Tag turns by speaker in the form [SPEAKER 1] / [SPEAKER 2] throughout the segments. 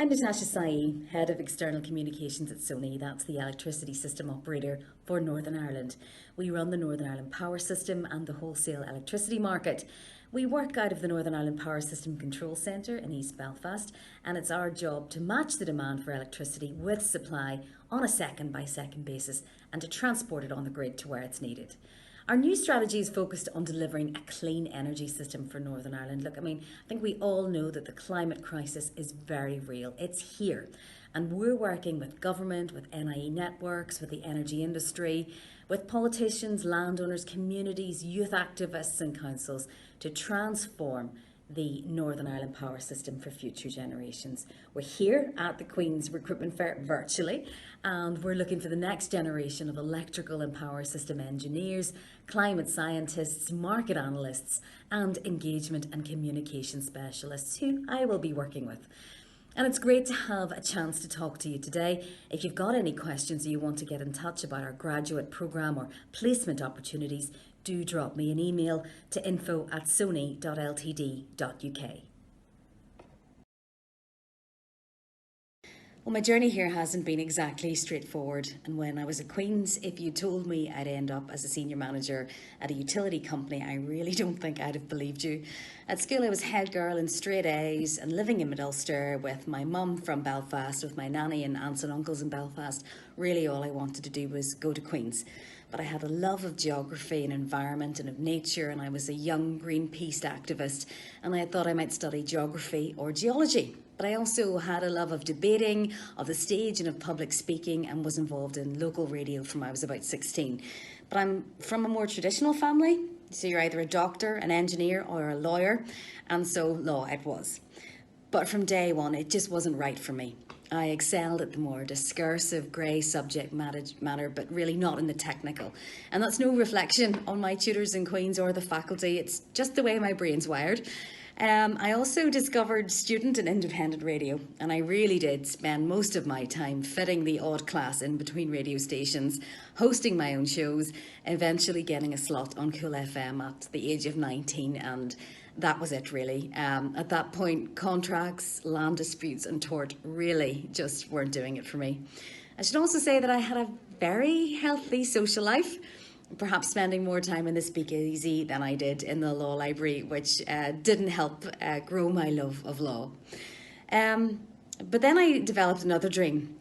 [SPEAKER 1] I'm Natasha Saee, Head of External Communications at Sony. That's the electricity system operator for Northern Ireland. We run the Northern Ireland Power System and the wholesale electricity market. We work out of the Northern Ireland Power System Control Centre in East Belfast, and it's our job to match the demand for electricity with supply on a second by second basis and to transport it on the grid to where it's needed. Our new strategy is focused on delivering a clean energy system for Northern Ireland. Look, I think we all know that the climate crisis is very real. It's here. And we're working with government, with NIE networks, with the energy industry, with politicians, landowners, communities, youth activists and councils to transform the Northern Ireland power system for future generations. We're here at the Queen's Recruitment Fair virtually, and we're looking for the next generation of electrical and power system engineers, climate scientists, market analysts, and engagement and communication specialists who I will be working with. And it's great to have a chance to talk to you today. If you've got any questions or you want to get in touch about our graduate programme or placement opportunities, do drop me an email to info@sony.ltd.uk. Well, my journey here hasn't been exactly straightforward. And when I was at Queen's, if you told me I'd end up as a senior manager at a utility company, I really don't think I'd have believed you. At school, I was head girl in straight A's and living in Mid-Ulster with my mum from Belfast, with my nanny and aunts and uncles in Belfast. Really, all I wanted to do was go to Queen's. But I had a love of geography and environment and of nature, and I was a young Greenpeace activist, and I thought I might study geography or geology. But I also had a love of debating, of the stage and of public speaking, and was involved in local radio from I was about 16. But I'm from a more traditional family, so you're either a doctor, an engineer or a lawyer, and so law it was. But from day one, it just wasn't right for me. I excelled at the more discursive, grey subject matter, but really not in the technical. And that's no reflection on my tutors in Queen's or the faculty, it's just the way my brain's wired. I also discovered student and independent radio, and I really did spend most of my time fitting the odd class in between radio stations, hosting my own shows, eventually getting a slot on Cool FM at the age of 19, and that was it really. At that point, contracts, land disputes and tort really just weren't doing it for me. I should also say that I had a very healthy social life, perhaps spending more time in the speakeasy than I did in the law library, which didn't help grow my love of law. But then I developed another dream.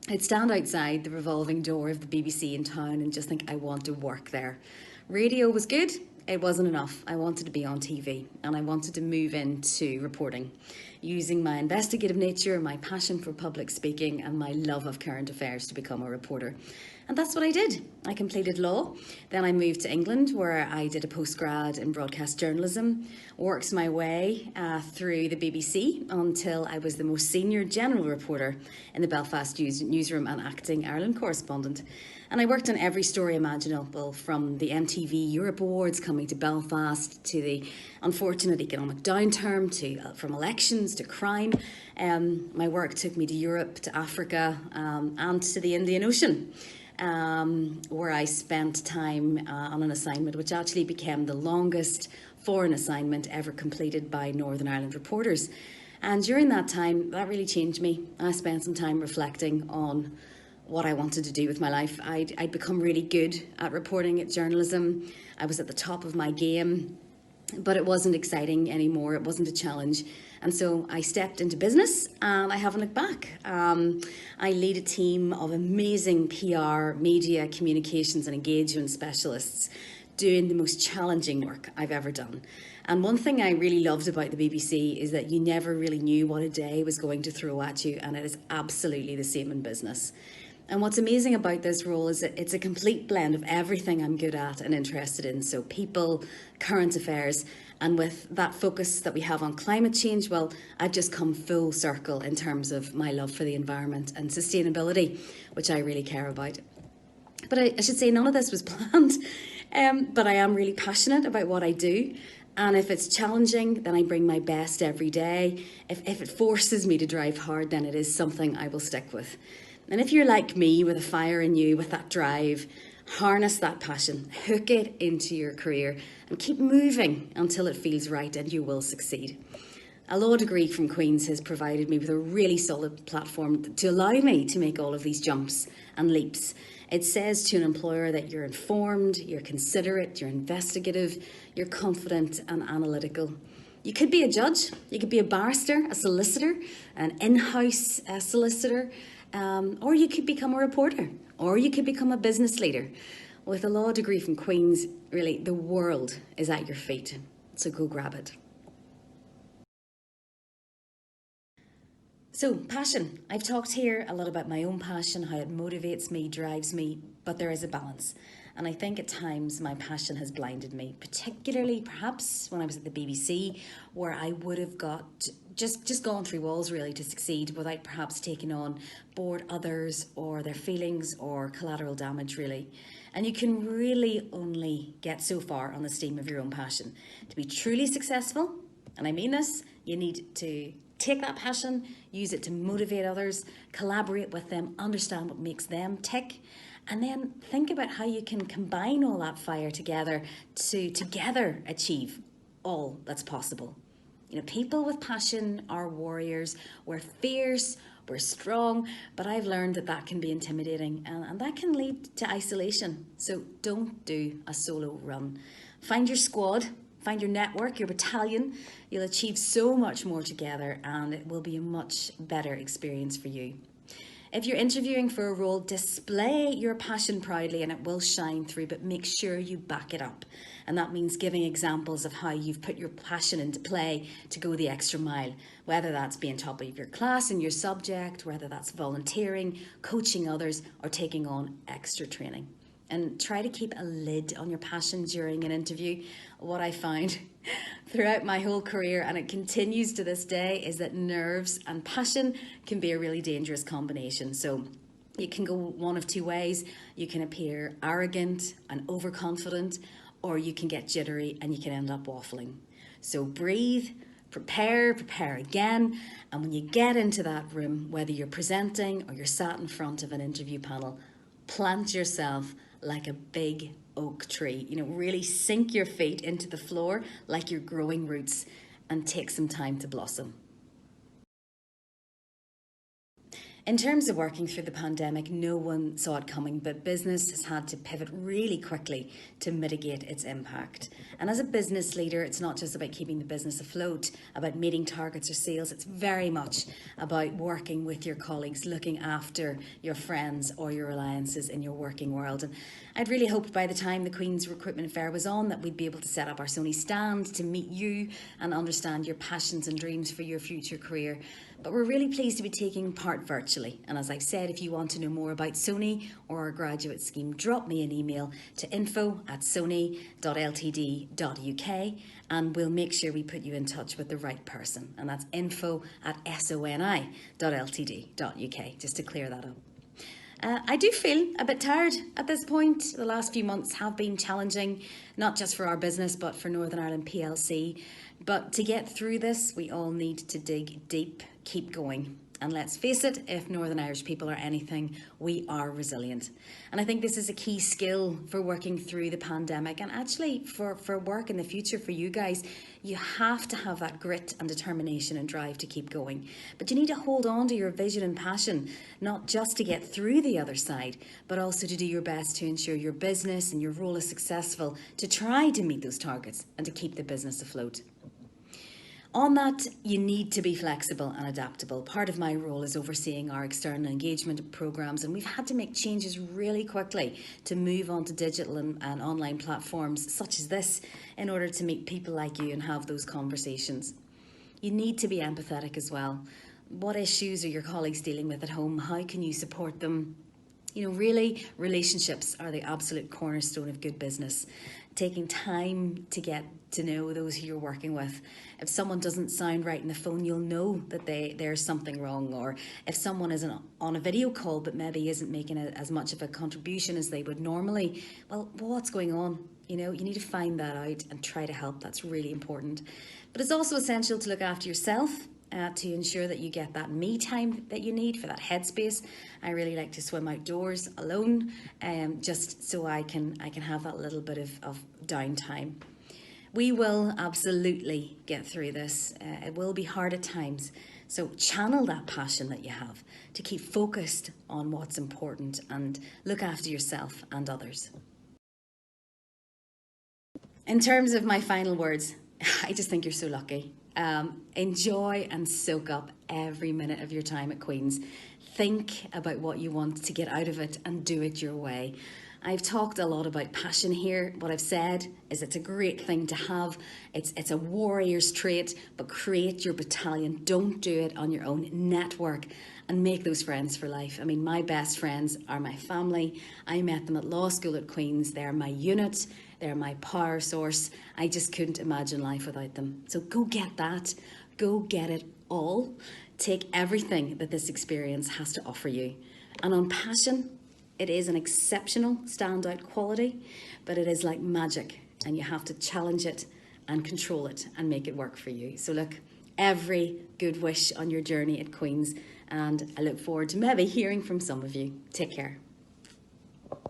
[SPEAKER 1] I'd stand outside the revolving door of the BBC in town and just think I want to work there. Radio was good. It wasn't enough. I wanted to be on TV and I wanted to move into reporting, using my investigative nature, my passion for public speaking and my love of current affairs to become a reporter. And that's what I did. I completed law. Then I moved to England where I did a postgrad in broadcast journalism, worked my way through the BBC until I was the most senior general reporter in the Belfast newsroom and acting Ireland correspondent. And I worked on every story imaginable, from the MTV Europe Awards coming to Belfast, to the unfortunate economic downturn, from elections to crime. My work took me to Europe, to Africa, and to the Indian Ocean, where I spent time on an assignment which actually became the longest foreign assignment ever completed by Northern Ireland reporters. And during that time, that really changed me. I spent some time reflecting on what I wanted to do with my life. I'd become really good at reporting, at journalism. I was at the top of my game, but it wasn't exciting anymore. It wasn't a challenge. And so I stepped into business and I haven't looked back. I lead a team of amazing PR, media, communications and engagement specialists doing the most challenging work I've ever done. And one thing I really loved about the BBC is that you never really knew what a day was going to throw at you, and it is absolutely the same in business. And what's amazing about this role is that it's a complete blend of everything I'm good at and interested in. So people, current affairs, and with that focus that we have on climate change, well, I've just come full circle in terms of my love for the environment and sustainability, which I really care about. But I should say none of this was planned, but I am really passionate about what I do. And if it's challenging, then I bring my best every day. If it forces me to drive hard, then it is something I will stick with. And if you're like me, with a fire in you, with that drive, harness that passion, hook it into your career and keep moving until it feels right, and you will succeed. A law degree from Queen's has provided me with a really solid platform to allow me to make all of these jumps and leaps. It says to an employer that you're informed, you're considerate, you're investigative, you're confident and analytical. You could be a judge, you could be a barrister, a solicitor, an in-house solicitor, or you could become a reporter, or you could become a business leader. With a law degree from Queen's, really, the world is at your feet, so go grab it. So, passion. I've talked here a lot about my own passion, how it motivates me, drives me, but there is a balance. And I think at times my passion has blinded me, particularly perhaps when I was at the BBC, where I would have got just gone through walls really to succeed without perhaps taking on board others or their feelings or collateral damage really. And you can really only get so far on the steam of your own passion. To be truly successful, and I mean this, you need to take that passion, use it to motivate others, collaborate with them, understand what makes them tick, and then think about how you can combine all that fire together to together achieve all that's possible. You know, people with passion are warriors. We're fierce, we're strong, but I've learned that that can be intimidating and that can lead to isolation. So don't do a solo run. Find your squad. Find your network, your battalion. You'll achieve so much more together and it will be a much better experience for you. If you're interviewing for a role, display your passion proudly and it will shine through, but make sure you back it up. And that means giving examples of how you've put your passion into play to go the extra mile, whether that's being top of your class in your subject, whether that's volunteering, coaching others, or taking on extra training. And try to keep a lid on your passion during an interview. What I found throughout my whole career, and it continues to this day, is that nerves and passion can be a really dangerous combination. So you can go one of two ways. You can appear arrogant and overconfident, or you can get jittery and you can end up waffling. So breathe, prepare again. And when you get into that room, whether you're presenting or you're sat in front of an interview panel, plant yourself like a big oak tree. You know, really sink your feet into the floor like you're growing roots and take some time to blossom. In terms of working through the pandemic, no one saw it coming, but business has had to pivot really quickly to mitigate its impact. And as a business leader, it's not just about keeping the business afloat, about meeting targets or sales. It's very much about working with your colleagues, looking after your friends or your alliances in your working world. And I'd really hoped by the time the Queen's Recruitment Fair was on that we'd be able to set up our Sony stand to meet you and understand your passions and dreams for your future career. But we're really pleased to be taking part virtually. And as I've said, if you want to know more about Sony or our graduate scheme, drop me an email to info@sony.ltd.uk and we'll make sure we put you in touch with the right person. And that's info@soni.ltd.uk, just to clear that up. I do feel a bit tired at this point. The last few months have been challenging, not just for our business, but for Northern Ireland PLC. But to get through this, we all need to dig deep, keep going. And let's face it, if Northern Irish people are anything, we are resilient. And I think this is a key skill for working through the pandemic and actually for work in the future for you guys. You have to have that grit and determination and drive to keep going. But you need to hold on to your vision and passion, not just to get through the other side, but also to do your best to ensure your business and your role is successful, to try to meet those targets and to keep the business afloat. On that, you need to be flexible and adaptable. Part of my role is overseeing our external engagement programs, and we've had to make changes really quickly to move on to digital and online platforms such as this in order to meet people like you and have those conversations. You need to be empathetic as well. What issues are your colleagues dealing with at home? How can you support them? You know, really, relationships are the absolute cornerstone of good business. Taking time to get to know those who you're working with. If someone doesn't sound right on the phone, you'll know that there's something wrong. Or if someone isn't on a video call but maybe isn't making as much of a contribution as they would normally, well, what's going on? You know, you need to find that out and try to help. That's really important. But it's also essential to look after yourself. To ensure that you get that me time that you need for that headspace. I really like to swim outdoors alone, just so I can have that little bit of downtime. We will absolutely get through this. It will be hard at times. So channel that passion that you have to keep focused on what's important and look after yourself and others. In terms of my final words, I just think you're so lucky. Enjoy and soak up every minute of your time at Queen's. Think about what you want to get out of it and do it your way. I've talked a lot about passion here. What I've said is it's a great thing to have. It's a warrior's trait, but create your battalion. Don't do it on your own. Network and make those friends for life. I mean, my best friends are my family. I met them at law school at Queen's. They're my unit. They're my power source. I just couldn't imagine life without them. So go get that. Go get it all. Take everything that this experience has to offer you. And on passion, it is an exceptional standout quality, but it is like magic and you have to challenge it and control it and make it work for you. So look, every good wish on your journey at Queen's, and I look forward to maybe hearing from some of you. Take care.